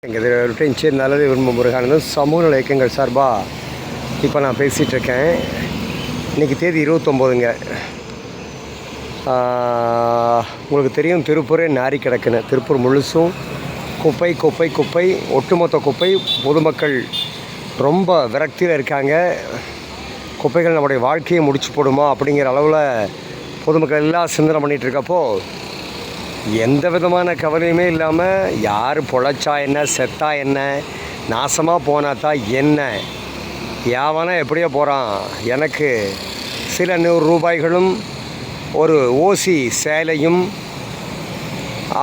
எங்கள் ருட்டேன்ச்சி நல்லது விரும்பும் முருகானந்தம் சமூக நல இயக்கங்கள் சார்பாக இப்போ நான் பேசிகிட்ருக்கேன். இன்றைக்கி தேதி 29ங்க. உங்களுக்கு தெரியும், திருப்பூரே நாரி கிடக்குன்னு. திருப்பூர் முழுசும் குப்பை குப்பை குப்பை, ஒட்டுமொத்த குப்பை. பொதுமக்கள் ரொம்ப விரக்தியில் இருக்காங்க. குப்பைகள் நம்முடைய வாழ்க்கையை முடிச்சு போடுமா அப்படிங்கிற அளவில் பொதுமக்கள் எல்லாம் சிந்தனை பண்ணிகிட்ருக்கப்போ எந்த விதமான கவலையுமே இல்லாமல் யார் பொழைச்சா என்ன, செத்தா என்ன, நாசமாக போனால் தான் என்ன, யாவனா எப்படியோ போகிறான், எனக்கு சில 100 ரூபாய்களும் ஒரு ஓசி சேலையும்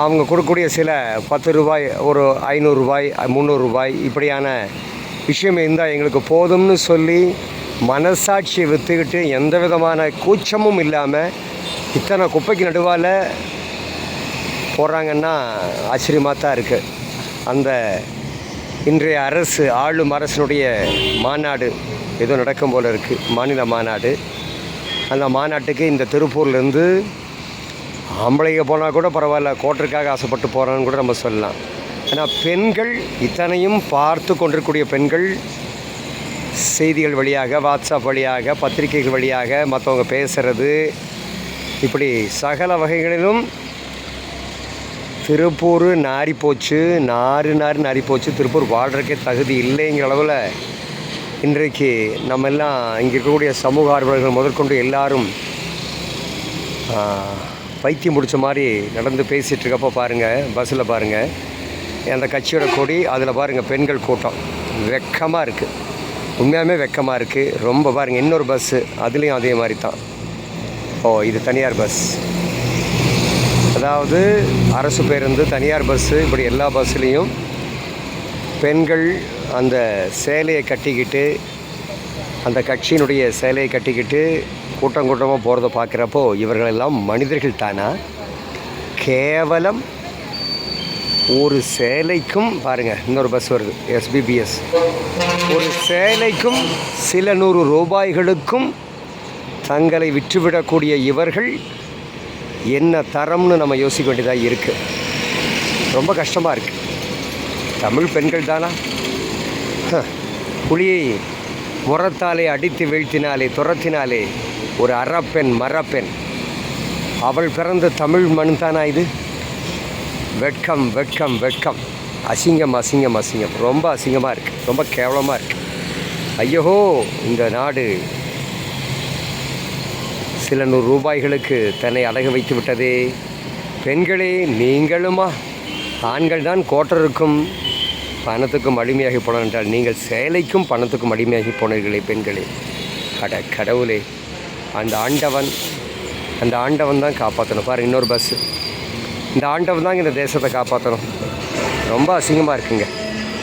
அவங்க கொடுக்கக்கூடிய சில 10 ரூபாய், ஒரு 500 ரூபாய், 300 ரூபாய் இப்படியான விஷயம் இருந்தால் எங்களுக்கு போதும்னு சொல்லி மனசாட்சியை விற்றுக்கிட்டு எந்த விதமான கூச்சமும் இல்லாமல் இத்தனை குப்பைக்கு நடுவால் போடுறாங்கன்னா ஆச்சரியமாக தான் இருக்குது. அந்த இன்றைய அரசு, ஆளும் அரசினுடைய மாநாடு ஏதோ நடக்கும் போல் இருக்குது, மாநில மாநாடு. அந்த மாநாட்டுக்கு இந்த திருப்பூர்லேருந்து ஆம்பளைங்க போனால் கூட பரவாயில்ல, கோட்டருக்காக ஆசைப்பட்டு போகிறான்னு கூட நம்ம சொல்லலாம். ஆனால் பெண்கள், இத்தனையும் பார்த்து கொண்டிருக்கக்கூடிய பெண்கள் செய்திகள் வழியாக, வாட்ஸ்அப் வழியாக, பத்திரிகைகள் வழியாக மற்றவங்க பேசுகிறது, இப்படி சகல வகைகளிலும் திருப்பூர் நாரிப்போச்சு, நாரிப்போச்சு. திருப்பூர் வாழ்கிறக்கே தகுதி இல்லைங்கிற அளவில் இன்றைக்கு நம்ம எல்லாம் இங்கே இருக்கக்கூடிய சமூக ஆர்வலர்கள் முதற்கொண்டு எல்லாரும் பைத்தியம் முடித்த மாதிரி நடந்து பேசிகிட்ருக்கப்போ பாருங்கள், பஸ்ஸில் பாருங்கள், அந்த கட்சியோட கொடி, அதில் பாருங்கள் பெண்கள் கூட்டம். வெக்கமாக இருக்குது, உண்மையாகவே வெக்கமாக இருக்குது. ரொம்ப பாருங்கள், இன்னொரு பஸ்ஸு, அதுலேயும் அதே மாதிரி தான். இது தனியார் பஸ், அதாவது அரசு பேருந்து, தனியார் பஸ்ஸு, இப்படி எல்லா பஸ்ஸுலேயும் பெண்கள் அந்த சேலையை கட்டிக்கிட்டு, அந்த கட்சியினுடைய சேலையை கட்டிக்கிட்டு கூட்டம் கூட்டமாக போகிறத பார்க்குறப்போ இவர்களெல்லாம் மனிதர்கள் தானா? கேவலம் ஒரு சேலைக்கும் பாருங்கள், இன்னொரு பஸ் வருது, எஸ்பிபிஎஸ், ஒரு சேலைக்கும் சில 100 ரூபாய்களுக்கும் தங்களை விற்றுவிடக்கூடிய இவர்கள் என்ன தரம்னு நம்ம யோசிக்க வேண்டியதாக இருக்குது. ரொம்ப கஷ்டமாக இருக்குது. தமிழ் பெண்கள் தானா? புலியை முரத்தாலே அடித்து வீழ்த்தினாலே, துரத்தினாலே ஒரு அறப்பெண், மரப்பெண், அவள் பிறந்த தமிழ் மண் தானா இது? வெட்கம் வெட்கம் வெட்கம், அசிங்கம் அசிங்கம் அசிங்கம், ரொம்ப அசிங்கமாக இருக்குது, ரொம்ப கேவலமாக இருக்குது. ஐயோ, இந்த நாடு சில 100 ரூபாய்களுக்கு தன்னை அடகு வைத்து விட்டதே. பெண்களே, நீங்களுமா? ஆண்கள் தான் கோட்டருக்கும் பணத்துக்கும் அடிமையாகி போனார் என்றால் நீங்கள் சேலைக்கும் பணத்துக்கும் அடிமையாகி போனீர்களே பெண்களே. கடவுளே, அந்த ஆண்டவன் தான் காப்பாற்றணும். பாருங்கள், இன்னொரு பஸ்ஸு, இந்த ஆண்டவன் தான் இந்த தேசத்தை காப்பாற்றணும். ரொம்ப அசிங்கமாக இருக்குங்க.